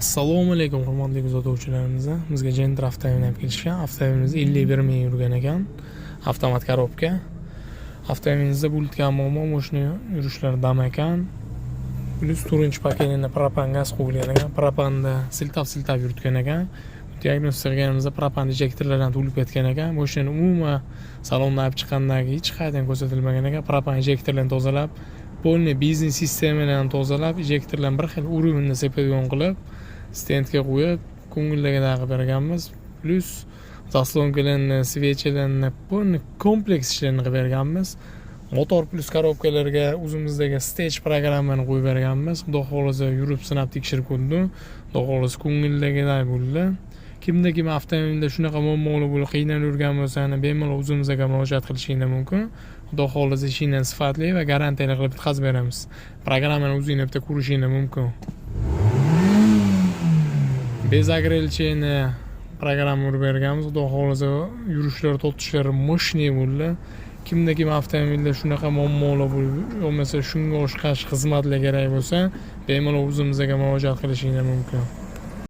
Assalomu alaykum hurmatli kuzatuvchilarimiz. Bizga Gentra avtomobilni olib kelishgan. Avtomobilimiz 51 ming yurgan ekan. Avtomat korobka. Avtomobilimizda bo'lgan muammo mashina yurishlari dam ekan. Plus turinchi paketida propan gaz qo'yilgan ekan. Propanda siltab yuritgan ekan. Diagnostika qilganimizda propan injektorlardan to'lib ketgan ekan. Mashina umuman salondan olib chiqqandan hech qayerdan ko'rsatilmagan ekan. Propan injektorlarni tozalab, polniy biznes sistemalarni tozalab, injektorlarni bir xil uровеньni sepadigan qilib, stendga qo'yib, ko'ngildagidek qilib berganmiz. Plus zaslonkalarni, svechalarni, polniy kompleks ishlarni qilib berganmiz. Motor plus korobkalarga o'zimizdagi stage programmani qo'yib berganmiz. Xudo xolisa yurib sinab tekshirib ko'rdim. Xudo xolisa ko'ngildagidek bo'ldi. Kimda kim avtomobilda shunaqa muammolar bo'lib qiynalib yurgan bo'lsa, bemalol o'zimizga murojaat qilishingiz mumkin. Xudo xolisa ishingni sifatli va garantiyali qilib bitkazib beramiz. Programmani o'zingiz bitta ko'rishingiz mumkin. Bezagrilchini programma urib berganmiz. Xudo xolisa yurishlar, tortishlar moshniy bo'ldi. Kimda kim avtomobilda shunaqa muammolar bo'lib, bo'lmasa shunga o'xshash xizmatlar kerak bo'lsa, bemalol o'zimizga murojaat qilishingiz mumkin.